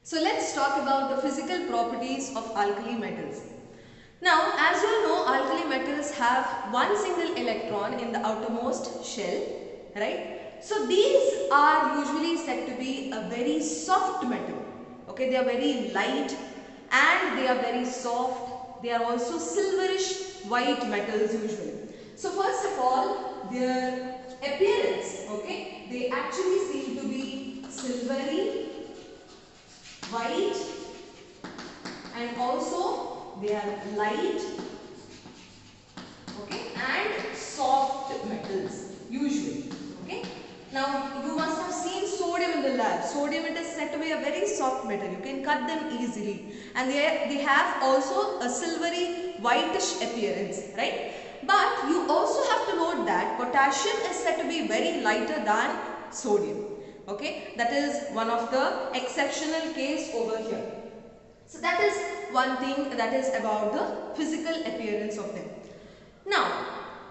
So let's talk about the physical properties of alkali metals. Now, as you all know, alkali metals have one single electron in the outermost shell, right? So these are usually said to be a very soft metal. Okay, they are very light and they are very soft. They are also silverish white metals usually. So first of all, their appearance, okay, they actually seem to be silvery, white, and also they are light, okay, and soft metals usually, okay. Now you must have seen sodium in the lab. Sodium, it is said to be a very soft metal. You can cut them easily, and they have also a silvery whitish appearance, right? But you also have to note that potassium is said to be very lighter than sodium, okay. That is one of the exceptional case over here. So that is one thing that is about the physical appearance of them. Now,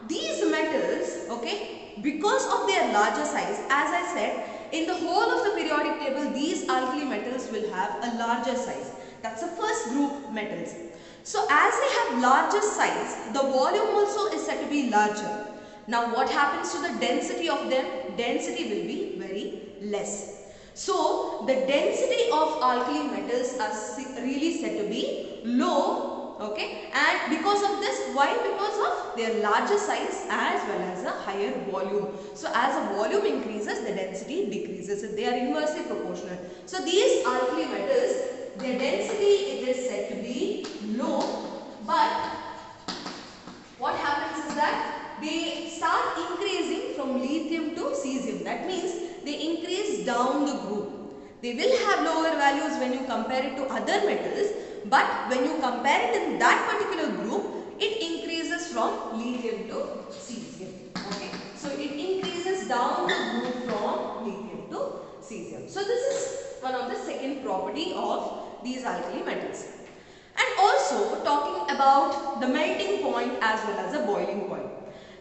these metals, okay, because of their larger size, as I said, in the whole of the periodic table, these alkali metals will have a larger size. That's the first group metals. So as they have larger size, the volume also is said to be larger. Now what happens to the density of them? Density will be very less. So the density of alkali metals are really said to be low, okay, and because of this, why? Because of their larger size as well as a higher volume. So as the volume increases, the density decreases. They are inversely proportional. So these alkali metals, their density, it is said to be low, but what happens is that they start increasing from lithium to cesium. That means they increase down the group. They will have lower values when you compare it to other metals, but when you compare it in that particular group, it increases from lithium to cesium. Okay, so it increases down the group from lithium to cesium. So this is one of the second property of these alkali metals. And also talking about the melting point as well as the boiling point.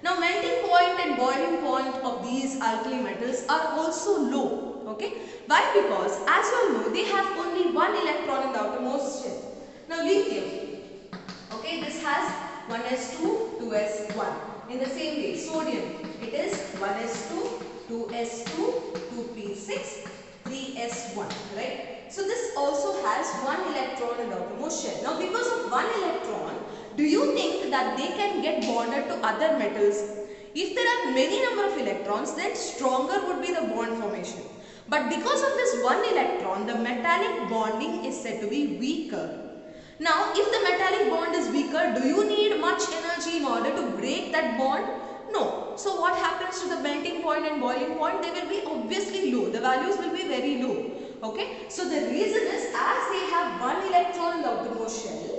Now melting point and boiling point of these alkali metals are also low. Okay, why? Because as you all know, they have only one electron in the outermost shell. Now lithium, okay, this has 1s2, 2s1. In the same way, sodium, it is 1s2, 2s2, 2p6, 3s1, right? So this also has one electron in the outermost shell. Now because of one electron, do you think that they can get bonded to other metals? If there are many number of electrons, then stronger would be the bond formation. But because of this one electron, the metallic bonding is said to be weaker. Now if the metallic bond is weaker, do you need much energy in order to break that bond? No. So what happens to the melting point and boiling point? They will be obviously low. The values will be very low. Okay. So the reason is, as they have one electron in the outermost shell,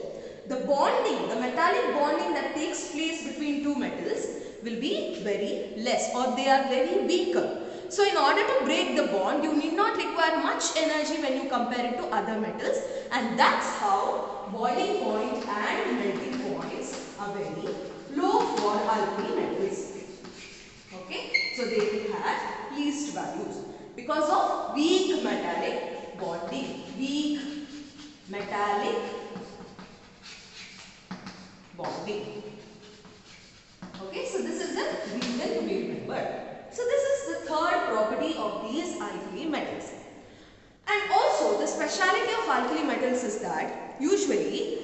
the bonding, the metallic bonding that takes place between two metals will be very less, or they are very weaker. So in order to break the bond, you need not require much energy when you compare it to other metals, and that's how boiling point and melting points are very low for alkali metals. Okay, so they will have least values because of weak metallic bonding. Weak metallic bonding. Okay, so this is the reason to be remembered. So this is the third property of these alkali metals. And also the speciality of alkali metals is that usually,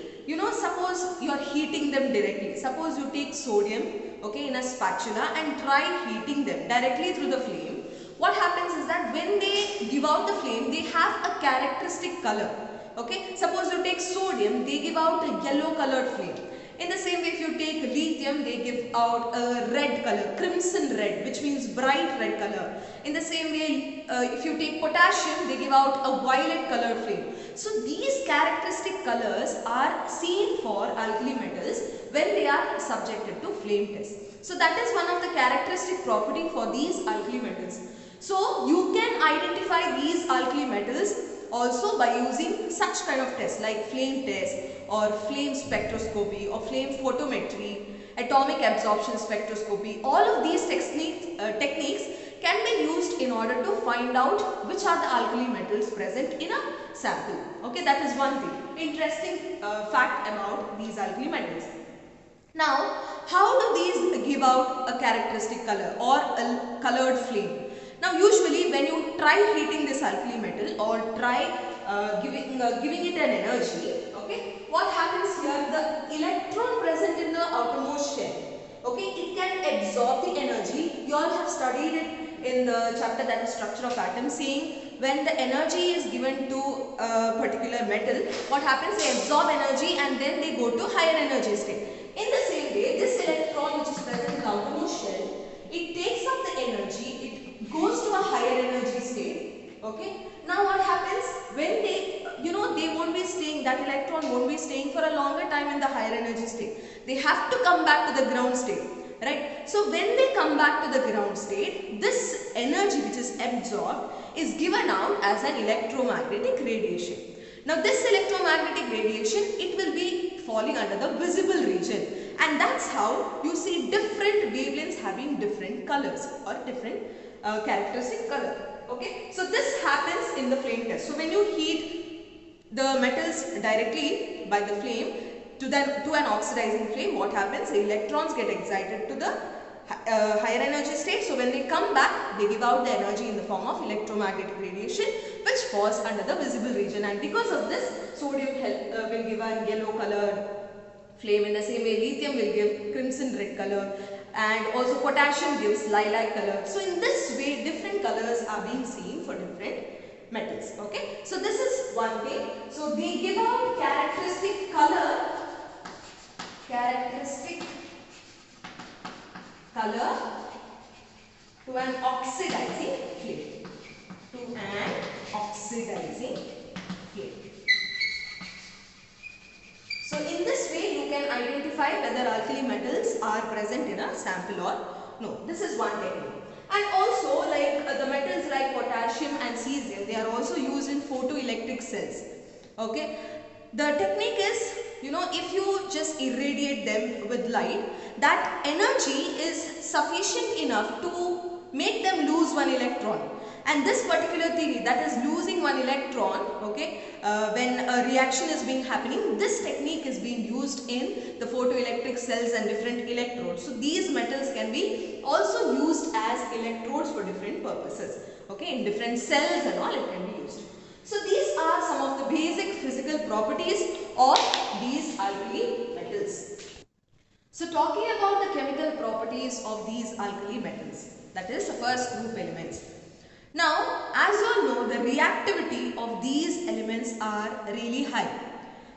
suppose you are heating them directly. Suppose you take sodium, okay, in a spatula and try heating them directly through the flame. What happens is that when they give out the flame, they have a characteristic color. Okay, suppose you take sodium, they give out a yellow colored flame. In the same way, if you take lithium, they give out a red color, crimson red, which means bright red color. In the same way, if you take potassium, they give out a violet colored flame. So these characteristic colors are seen for alkali metals when they are subjected to flame test. So that is one of the characteristic property for these alkali metals. So you can identify these alkali metals also by using such kind of tests like flame test or flame spectroscopy or flame photometry, atomic absorption spectroscopy. All of these techniques can be used in order to find out which are the alkali metals present in a sample. Okay, that is one thing. Interesting fact about these alkali metals. Now, how do these give out a characteristic color or a colored flame? Now, usually when you try heating this alkali metal or try giving it an energy, okay, what happens here? The electron present in the outermost shell, okay, it can absorb the energy. You all have studied it in the chapter, that is structure of atoms, saying when the energy is given to a particular metal, what happens? They absorb energy and then they go to higher energy state. In the same way, this electron which is present in the outermost shell, it takes up the energy, it goes to a higher energy state. Okay. Now what happens when they won't be staying, that electron won't be staying for a longer time in the higher energy state. They have to come back to the ground state, right? So when they come back to the ground state, this energy which is absorbed is given out as an electromagnetic radiation. Now this electromagnetic radiation, it will be falling under the visible region, and that's how you see different wavelengths having different colors or different characteristic color. Okay, so this happens in the flame test. So when you heat the metals directly by the flame to an oxidizing flame, what happens? The electrons get excited to the higher energy state. So when they come back, they give out the energy in the form of electromagnetic radiation, which falls under the visible region, and because of this, sodium will give a yellow colored flame. In the same way, lithium will give crimson red color, and also potassium gives lilac color. So in this way, different colors are being seen for different metals. Okay, so this is one thing. So they give out characteristic color to an oxidizing flame. So in this way, you can identify whether alkali metals are present in a sample or no. This is one technique. And also, like the metals like potassium and cesium, they are also used in photoelectric cells. Okay, the technique is, if you just irradiate them with light, that energy is sufficient enough to make them lose one electron. And this particular theory, that is losing one electron, okay, when a reaction is being happening, this technique is being used in the photoelectric cells and different electrodes. So these metals can be also used as electrodes for different purposes, okay, in different cells and all it can be used. So these are some of the basic physical properties of these alkali metals. So talking about the chemical properties of these alkali metals, that is the first group elements. Now, as you all know, the reactivity of these elements are really high.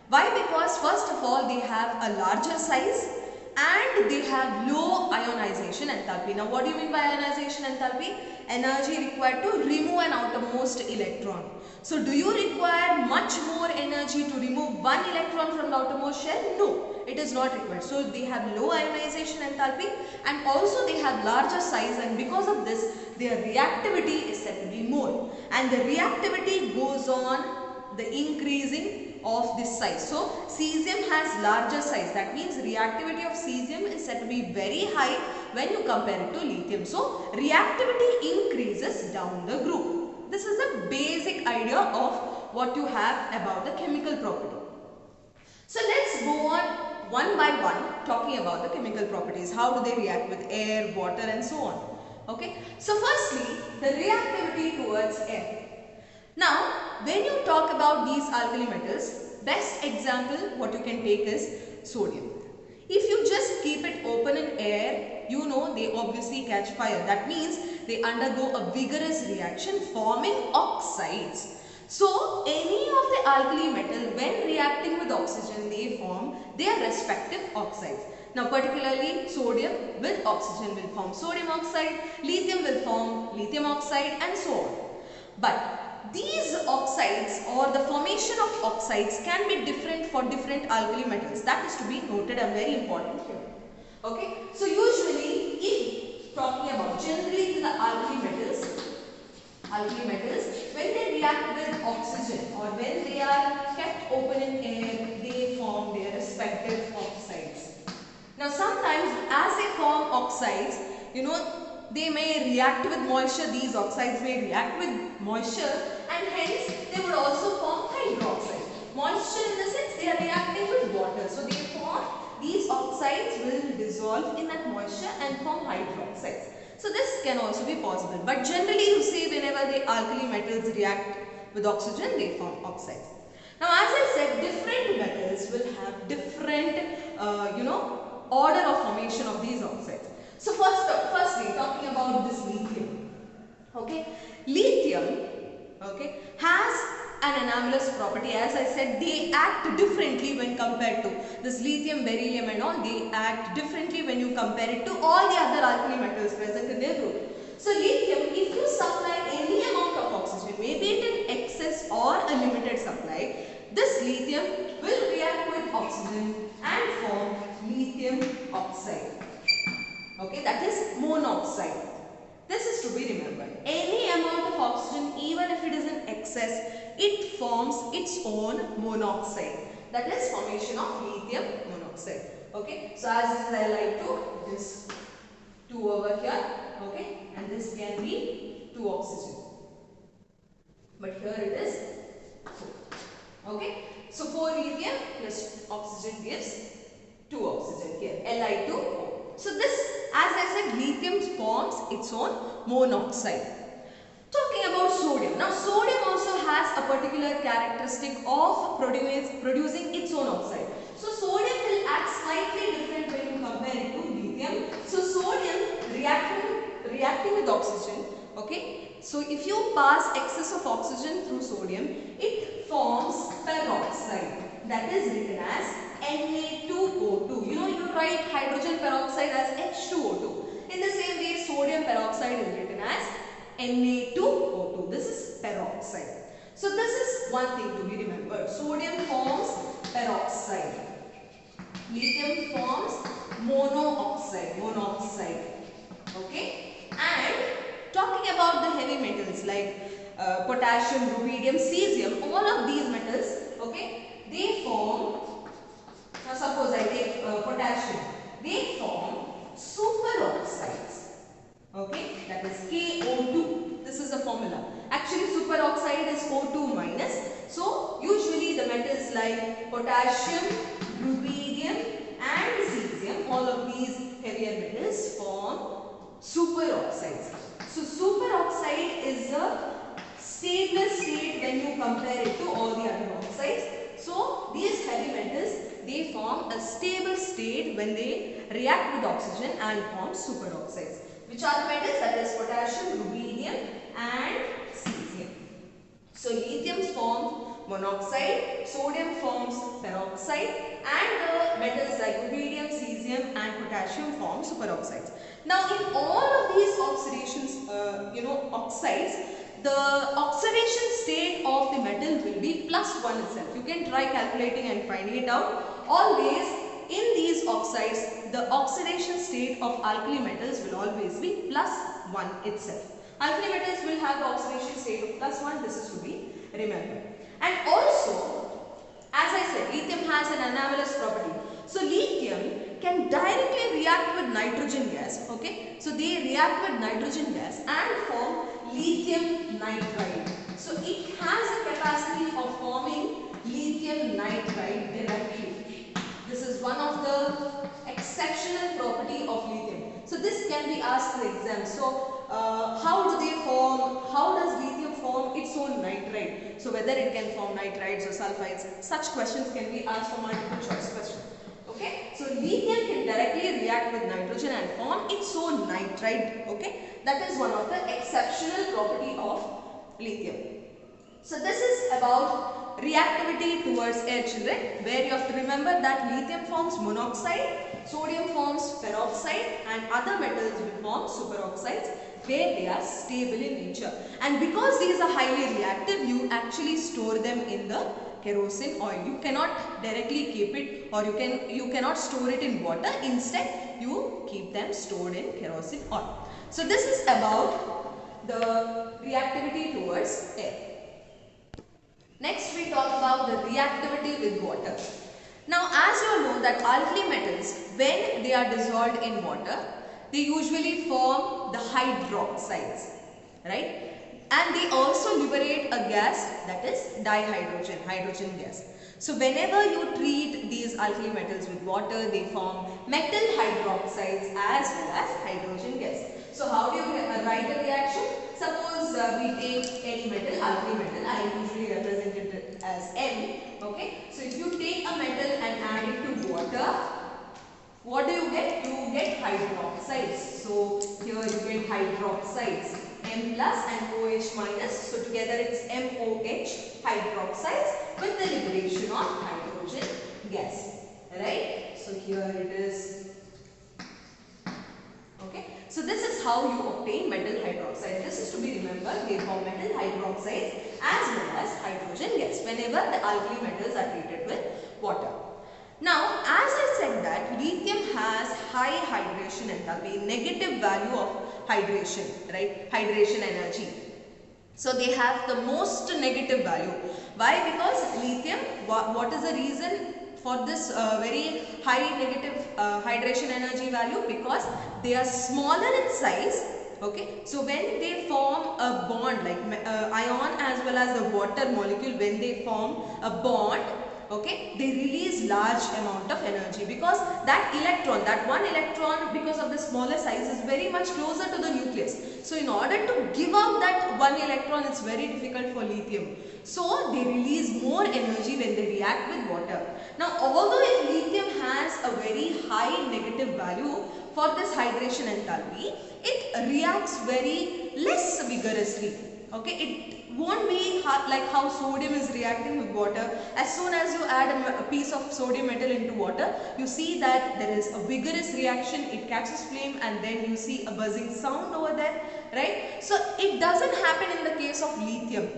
Why? Because first of all, they have a larger size and they have low ionization enthalpy. Now, what do you mean by ionization enthalpy? Energy required to remove an outermost electron. So, do you require much more energy to remove one electron from the outermost shell? No, it is not required. So, they have low ionization enthalpy and also they have larger size, and because of this, their reactivity is said to be more. And the reactivity goes on the increasing of this size. So, cesium has larger size. That means reactivity of cesium is said to be very high when you compare it to lithium. So, reactivity increases down the group. This is the basic idea of what you have about the chemical property. So, let's go on one by one talking about the chemical properties. How do they react with air, water and so on. Okay. So, firstly, the reactivity towards air. Now, when you talk about these alkali metals, best example what you can take is sodium. If you just keep it open in air, they obviously catch fire. That means they undergo a vigorous reaction forming oxides. So, any of the alkali metal when reacting with oxygen, they form their respective oxides. Now, particularly sodium with oxygen will form sodium oxide, lithium will form lithium oxide and so on. But these oxides or the formation of oxides can be different for different alkali metals. That is to be noted and very important here. Okay. So, usually if talking about generally the alkali metals, when they react with oxygen or when they are kept open in air, they form their respective oxides. Now, sometimes as they form oxides, they may react with moisture, these oxides may react with moisture, and hence they would also form hydroxide. Moisture in the sense they are reacting with water, so they form, these oxides will dissolve in that moisture and form hydroxides. So this can also be possible, but generally you see whenever the alkali metals react with oxygen, they form oxides. Now as I said, different metals will have different order of formation of these oxides. So firstly talking about this lithium. Okay, lithium, okay, has an anomalous property. As I said, they act differently when compared to this lithium, beryllium and all. They act differently when you compare it to all the other alkali metals present in their group. So lithium, if you supply any amount of oxygen, maybe it in excess or a limited supply, this lithium will react with oxygen and form lithium oxide. Okay, that is monoxide. This is to be remembered. Any amount of oxygen, even if it is in excess, it forms its own monoxide. That is formation of lithium monoxide. Okay, so as this is Li2, this 2 over here, okay, and this can be 2 oxygen. But here it is 4. Okay, so 4 lithium plus oxygen gives 2 oxygen here, Li2O. So this, as I said, lithium forms its own monoxide. Talking about sodium. Now sodium also has a particular characteristic of producing its own oxide. So sodium will act slightly different when you compare it to lithium. So sodium reacting with oxygen, okay. So if you pass excess of oxygen through sodium, it forms peroxide. That is written as Na2O2. You write hydrogen peroxide as H2O2. In the same way, sodium peroxide is written as Na2O2. This is peroxide. So this is one thing to be remembered. Sodium forms peroxide. Lithium forms monoxide. Okay. And talking about the heavy metals like potassium, rubidium, cesium, all of these metals, okay, they form, now suppose I take potassium, they form superoxides. Okay, that is KO2. This is the formula. Actually, superoxide is O2 minus. So, usually the metals like potassium, rubidium and cesium, all of these heavier metals form superoxides. So, superoxide is the stable state when you compare it to all the other oxides. So, these heavy metals, they form a stable state when they react with oxygen and form superoxides. Which are the metals? That is potassium, rubidium and cesium. So lithium forms monoxide, sodium forms peroxide, and the metals like rubidium, cesium and potassium form superoxides. Now in all of these oxidations, oxides, the oxidation state of the metal will be +1 itself. You can try calculating and finding it out. Always in these oxides, the oxidation state of alkali metals will always be +1 itself. Alkali metals will have the oxidation state of +1. This is to be remembered. And also, as I said, lithium has an anomalous property. So lithium can directly react with nitrogen gas. Okay, so they react with nitrogen gas and form lithium nitride. So it has a capacity of forming lithium nitride directly. This is one of the exceptional property of lithium. So this can be asked in the exam. So how does lithium form its own nitride? So whether it can form nitrides or sulfides, such questions can be asked for multiple choice question. Okay, so lithium can directly react with nitrogen and form its own nitride. Okay, that is one of the exceptional property of lithium. So this is about reactivity towards air, children, where you have to remember that lithium forms monoxide, sodium forms peroxide and other metals will form superoxides where they are stable in nature. And because these are highly reactive, you actually store them in the kerosene oil. You cannot directly keep it, or you cannot store it in water. Instead, you keep them stored in kerosene oil. So this is about the reactivity towards air. Next we talk about the reactivity with water. Now as you all know that alkali metals, when they are dissolved in water, they usually form form the hydroxides, right? And they also liberate a gas that is dihydrogen, hydrogen gas. So whenever you treat these alkali metals with water, they form metal hydroxides as well as hydrogen gas. So how do you write a reaction? Suppose we take any metal, alkali metal, I usually represent it as M. Okay. So if you take a metal and add it to water, what do you get? You get hydroxides. So here you get hydroxides, M plus and OH minus. So together it's MOH, hydroxides, with the liberation of hydrogen gas. Right? So here it is. Okay. So this is how you obtain metal hydroxide. This is to be remembered. They form metal hydroxides as well as hydrogen gas whenever the alkali metals are treated with water. Now, as I said that lithium has high hydration enthalpy, negative value of hydration, right? Hydration energy. So they have the most negative value. Why? Because lithium, what is the reason for this very high negative hydration energy value? Because they are smaller in size. Okay, so when they form a bond, like ion as well as the water molecule, when they form a bond, okay, they release large amount of energy, because that electron, that one electron, because of the smaller size, is very much closer to the nucleus. So in order to give out that one electron, it's very difficult for lithium. So they release more energy when they react with water. Now, although if lithium has a very high negative value for this hydration enthalpy, it reacts very less vigorously. Okay, it won't be like how sodium is reacting with water. As soon as you add a piece of sodium metal into water, you see that there is a vigorous reaction, it catches flame, and then you see a buzzing sound over there, right? So it doesn't happen in the case of lithium,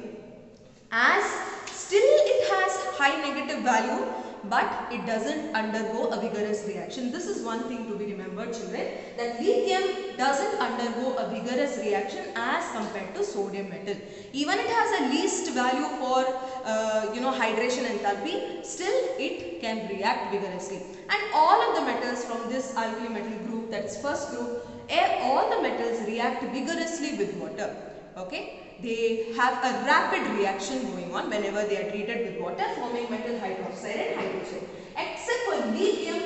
as still it has high negative value, but it doesn't undergo a vigorous reaction. This is one thing to be remembered, children, that lithium doesn't undergo a vigorous reaction as compared to sodium metal. Even it has a least value for hydration enthalpy, still it can react vigorously. And all of the metals from this alkali metal group, that is first group, all the metals react vigorously with water. Okay. They have a rapid reaction going on whenever they are treated with water, forming metal hydroxide and hydrogen. Except for lithium,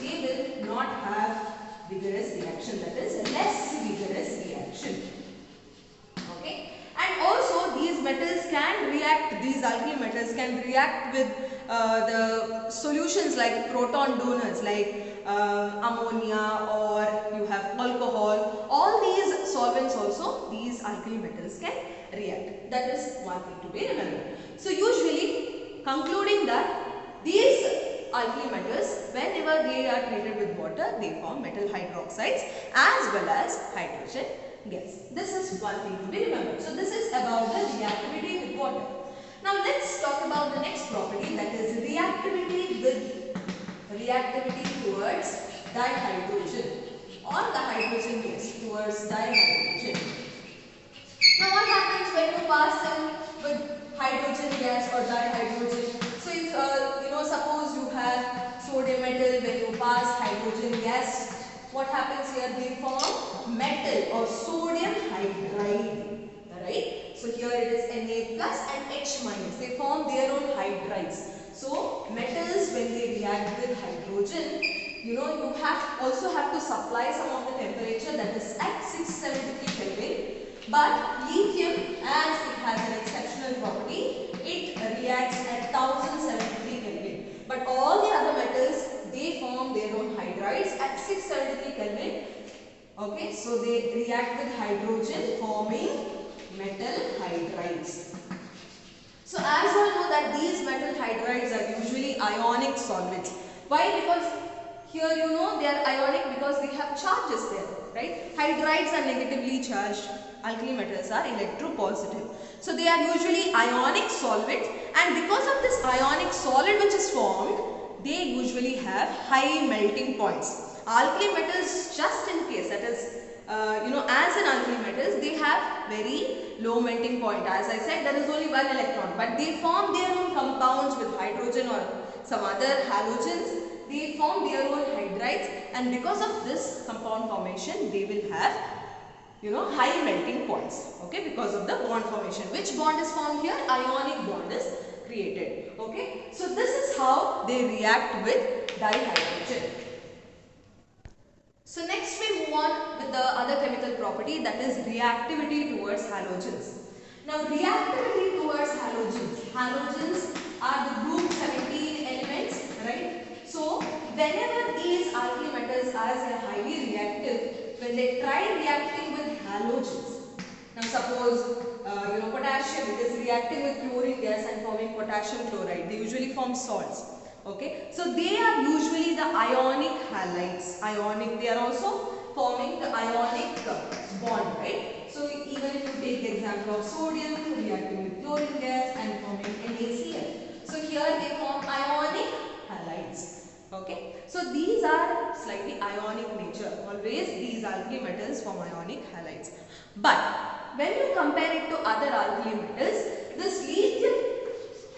they will not have vigorous reaction, that is less vigorous reaction. Okay. And also these metals can react, these alkali metals can react with the solutions like proton donors, like ammonia, or you have alcohol. All these solvents also, these alkali metals can react. That is one thing to be remembered. So usually, concluding that these alkali metals, whenever they are treated with water, they form metal hydroxides as well as hydrogen gas. This is one thing to be remembered. So this is about the reactivity with water. Now let's talk about the next property, that is reactivity towards dihydrogen, or the hydrogen gas towards dihydrogen. Now what happens when you pass them with hydrogen gas or dihydrogen? So if suppose you have sodium metal, when you pass hydrogen gas, what happens here? They form metal or sodium hydride, right? So here it is Na plus and H minus. They form their own hydrides. So metals, when they react with hydrogen, you also have to supply some of the temperature, that is at 673 Kelvin. But lithium, as it has an exceptional property, it reacts at 1073 Kelvin. But all the other metals, they form their own hydrides at 673 Kelvin. Okay, so they react with hydrogen, forming metal hydrides. So as you all know that these metal hydrides are usually ionic solvents. Why? Because here they are ionic because they have charges there, right? Hydrides are negatively charged, alkali metals are electropositive. So they are usually ionic solvents, and because of this ionic solid which is formed, they usually have high melting points. Alkali metals, just in case, that is as in alkali metals, they have very low melting point. As I said, there is only one electron, but they form their own compounds with hydrogen or some other halogens. They form their own hydrides, and because of this compound formation, they will have high melting points, okay, because of the bond formation. Which bond is formed here? Ionic bond is created, okay. So this is how they react with dihydrogen. So next we move on with the other chemical property, that is reactivity towards halogens. Now reactivity towards halogens are the group 17 elements, right? So whenever these alkali metals, as they are highly reactive, when they try reacting with halogens, now suppose potassium, it is reacting with chlorine gas and forming potassium chloride. They usually form salts. Okay, so they are usually the ionic halides. They are also forming the ionic bond, right? So even if you take the example of sodium reacting with chlorine gas and forming NaCl. So here they form ionic halides. Okay, so these are slightly ionic nature. Always these alkali metals form ionic halides. But when you compare it to other alkali metals, this lithium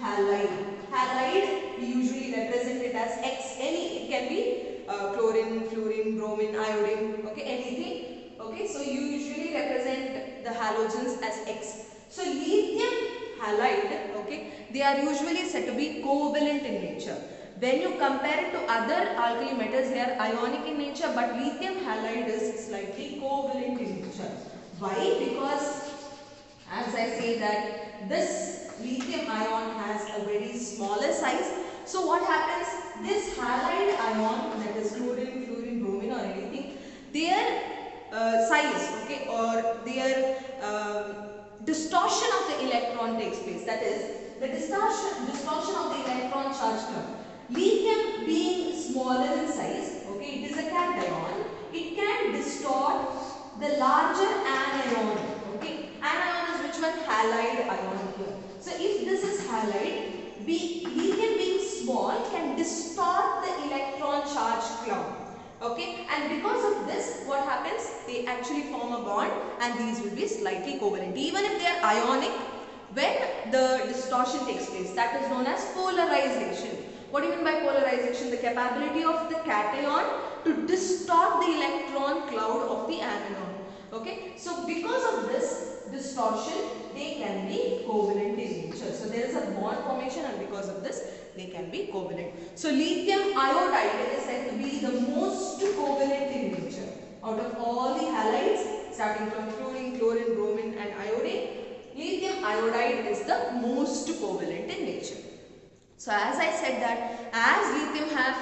halide, we usually represent it as X. It can be chlorine, fluorine, bromine, iodine, okay, anything. Okay, so you usually represent the halogens as X. So lithium halide, okay, they are usually said to be covalent in nature. When you compare it to other alkali metals, they are ionic in nature, but lithium halide is slightly covalent in nature. Why? Because as I say that this lithium ion has a very smaller size. So what happens? This halide ion, that is chlorine, fluorine, bromine or anything, their size, okay, or their distortion of the electron takes place. That is, the distortion of the electron charge term. Lithium being smaller in size, okay, it is a cation. It can distort the larger anion, okay. Anion is which one? Halide ion here. So if this is halide, lithium being small can distort the electron charge cloud, okay, and because of this what happens? They actually form a bond and these will be slightly covalent. Even if they are ionic, when the distortion takes place, that is known as polarization. What do you mean by polarization? The capability of the cation to distort the electron cloud of the anion. Okay, so because of this distortion, they can be covalent in nature. So there is a bond formation and because of this, they can be covalent. So lithium iodide is said to be the most covalent in nature. Out of all the halides, starting from fluorine, chlorine, bromine and iodine, lithium iodide is the most covalent in nature. So as I said that as lithium have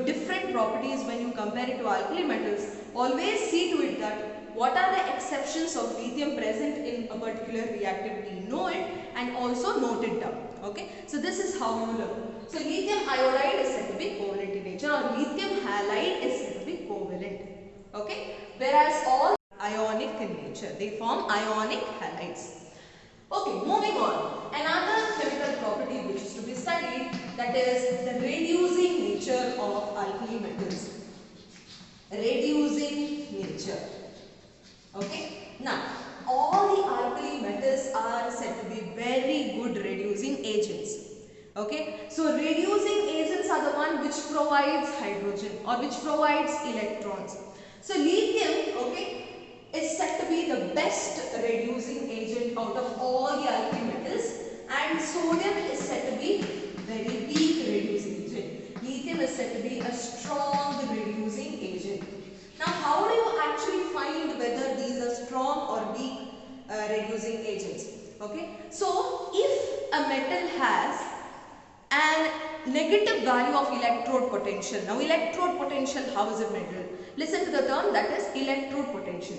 different properties when you compare it to alkali metals, always see to it that what are the exceptions of lithium present in a particular reactivity. Know it and also note it down. Okay. So this is how you learn. So lithium iodide is said to be covalent in nature or lithium halide is said to be covalent. Okay. Whereas all ionic in nature. They form ionic halides. Okay, moving on. Another chemical property which is to be studied, that is the reducing nature of alkali metals. Reducing nature. Okay. Now, all the alkali metals are said to be very good reducing agents. Okay. So, reducing agents are the one which provides hydrogen or which provides electrons. So, lithium, okay, is said to be the best reducing agent out of all the alkali metals, and sodium is said to be very weak reducing agent. Lithium is said to be a strong reducing agent. Now how do you actually find whether these are strong or weak reducing agents? Okay, so if a metal has an negative value of electrode potential. Now electrode potential, how is it measured? Listen to the term, that is electrode potential.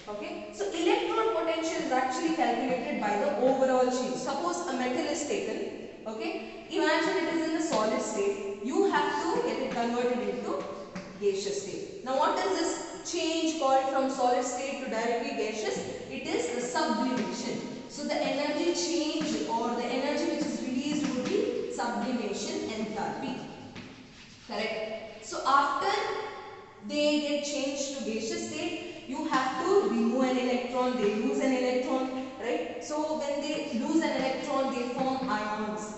Okay, so electrode potential is actually calculated by the overall change. Suppose a metal is taken, okay, imagine it is in the solid state, you have to get it converted into gaseous state. Now what is this change called from solid state to directly gaseous? It is the sublimation. So the energy change or the energy which is released would be sublimation enthalpy. Correct? So after they get changed to gaseous state, you have to remove an electron, they lose an electron, right? So when they lose an electron, they form ions,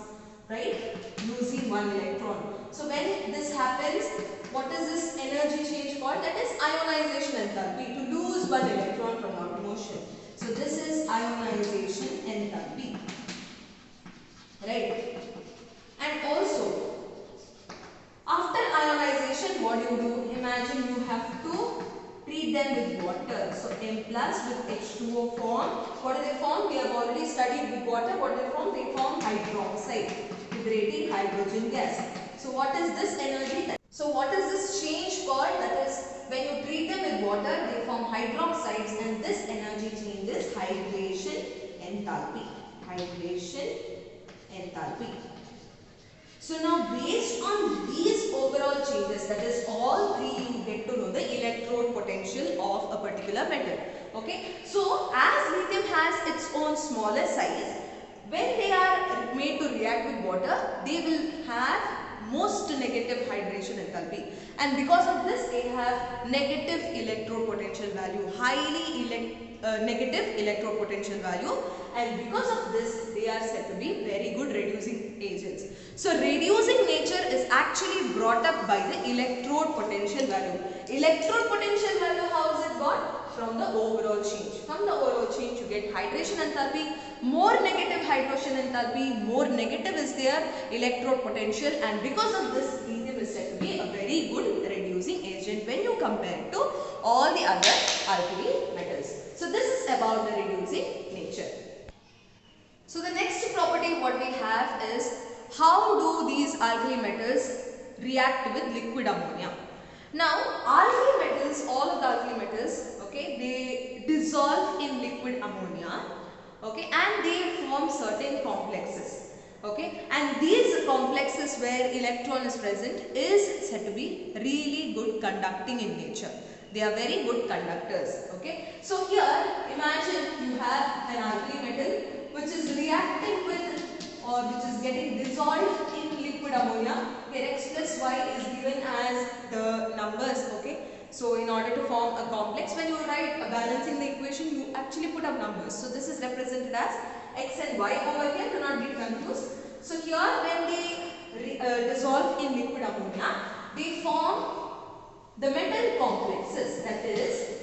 right? Losing one electron. So when this happens, what is this energy change called? That is ionization enthalpy, to lose one electron from out motion. So this is ionization enthalpy, right? And also, after ionization, what do you do? Imagine you have to treat them with water. So M plus with H2O form. What do they form? We have already studied with water. What do they form? They form hydroxide, liberating hydrogen gas. So what is this energy? So what is this change called? That is, when you treat them with water, they form hydroxides, and this energy change is hydration enthalpy. Hydration enthalpy. So now based on these overall changes, that is all three, you get to know the electrode potential of a particular metal. Okay. So as lithium has its own smaller size, when they are made to react with water, they will have most negative hydration enthalpy, and because of this they have negative electrode potential value, negative electrode potential value, and because of this they are said to be very good reducing agents. So reducing nature is actually brought up by the electrode potential value. Electrode potential value, how is it got? From the overall change. From the overall change you get hydration enthalpy. More negative hydration enthalpy, more negative is their electrode potential, and because of this lithium is said to be a very good reducing agent when you compare it to all the other alkali metals. So this is about the reducing nature. So the next property what we have is, how do these alkali metals react with liquid ammonia? Now alkali metals, all of the alkali metals, okay, they dissolve in liquid ammonia, okay, and they form certain complexes, okay, and these complexes where electron is present is said to be really good conducting in nature. They are very good conductors, okay. So here imagine you have an alkali metal which is reacting with, or which is getting dissolved in liquid ammonia. Here X plus Y is given as the numbers, okay. So in order to form a complex, when you write a balancing the equation, you actually put up numbers. So this is represented as X and Y over here, do not get confused. So here when they dissolve in liquid ammonia, they form the metal complexes, that is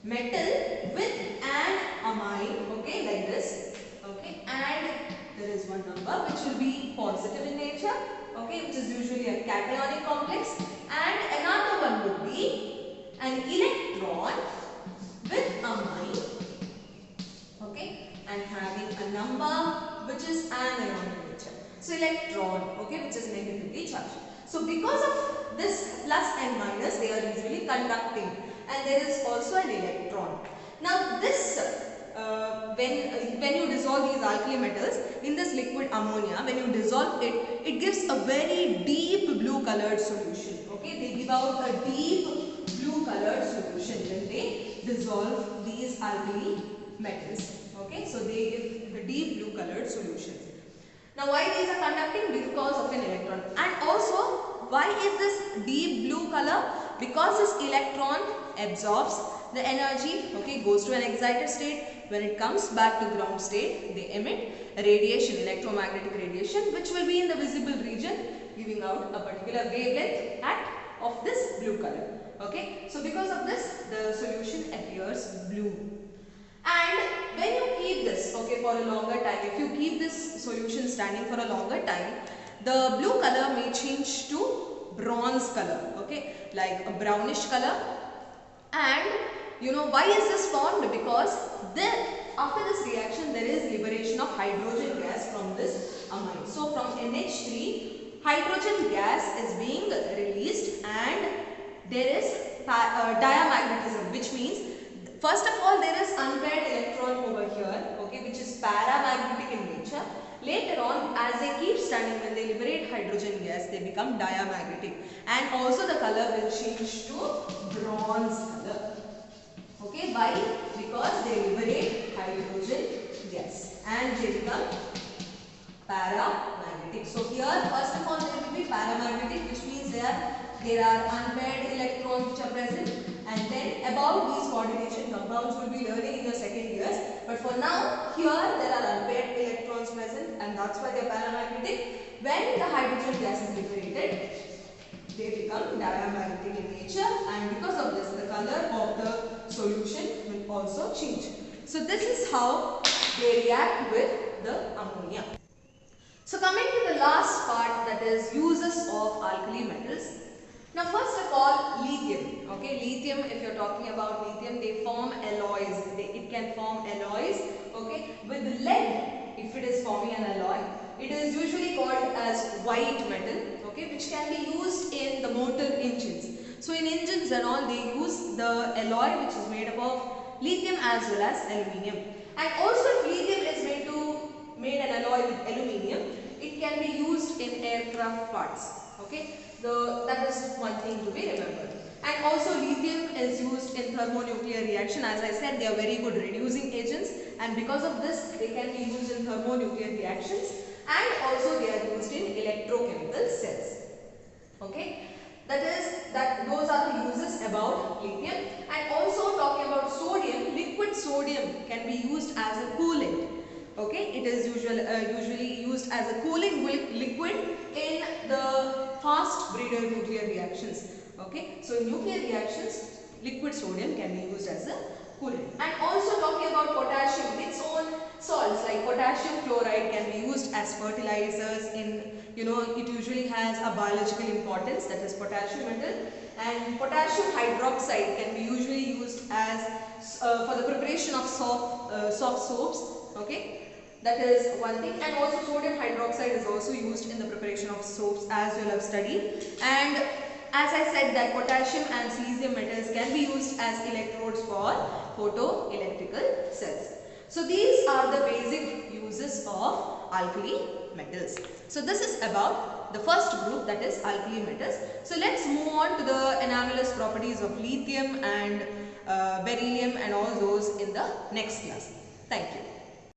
metal with an amine, okay, like this, okay, and there is one number which will be positive in nature, okay, which is usually a cationic complex, and another one would be an electron with amine, okay, and having a number which is anion in nature. So electron, okay, which is negatively charged. So because of this plus and minus, they are usually conducting, and there is also an electron. Now this when you dissolve these alkali metals in this liquid ammonia, when you dissolve it, it gives a very deep blue colored solution, okay. They give out a deep blue colored solution when they dissolve these alkali metals, okay. So they give the deep blue colored solution. Now why these are conducting? Because of an electron. And also, why is this deep blue color? Because this electron absorbs the energy, okay, goes to an excited state. When it comes back to ground state, they emit radiation, electromagnetic radiation, which will be in the visible region, giving out a particular wavelength of this blue color, okay. So because of this, the solution appears blue. And when you keep this, okay, for a longer time, if you keep this solution standing for a longer time, the blue color may change to bronze color, okay, like a brownish color. And you know why is this formed? Because after this reaction there is liberation of hydrogen gas from this amine. So from NH3, hydrogen gas is being released, and there is diamagnetism, which means first of all there is unpaired electron over here, okay, which is paramagnetic in nature. Later on, as they keep standing, when they liberate hydrogen gas, they become diamagnetic, and also the color will change to bronze color, okay. Why? Because they liberate hydrogen gas and they become paramagnetic. So here first of all they will be paramagnetic, which means there are unpaired electrons which are present, and then about these coordination compounds will be learning in your second years. But for now, here there are unpaired electrons present, and that's why they are paramagnetic. When the hydrogen gas is liberated, they become diamagnetic in nature, and because of this, the color of the solution will will also change. So this is how they react with the ammonia. So coming to the last part, that is uses of alkali metals. Now first of all, lithium. Okay, lithium, if you're talking about lithium, they form alloys. It can form alloys. Okay, with lead, if it is forming an alloy, it is usually called as white metal. Okay, which can be used in the motor engines. So in engines and all, they use the alloy which is made up of lithium as well as aluminium. And also if lithium is made an alloy with aluminium, it can be used in aircraft parts. Okay, that is one thing to be remembered. And also lithium is used in thermonuclear reaction. As I said, they are very good reducing agents, and because of this they can be used in thermonuclear reactions, and also they are used in electrochemical cells. Okay, those are the uses about lithium. And also talking about sodium, liquid sodium can be used as a coolant. Okay, it is usually used as a cooling liquid in the fast breeder nuclear reactions. Okay, so in nuclear reactions, liquid sodium can be used as a coolant. And also talking about potassium, its own salts like potassium chloride can be used as fertilizers in, it usually has a biological importance, that is potassium metal. And potassium hydroxide can be usually used as for the preparation of soft soaps. Okay, that is one thing. And also sodium hydroxide is also used in the preparation of soaps, as you will have studied. And as I said, that potassium and cesium metals can be used as electrodes for photoelectrical cells. So these are the basic uses of alkali metals. So this is about the first group, that is alkali metals. So let's move on to the anomalous properties of lithium and beryllium and all those in the next class. Thank you.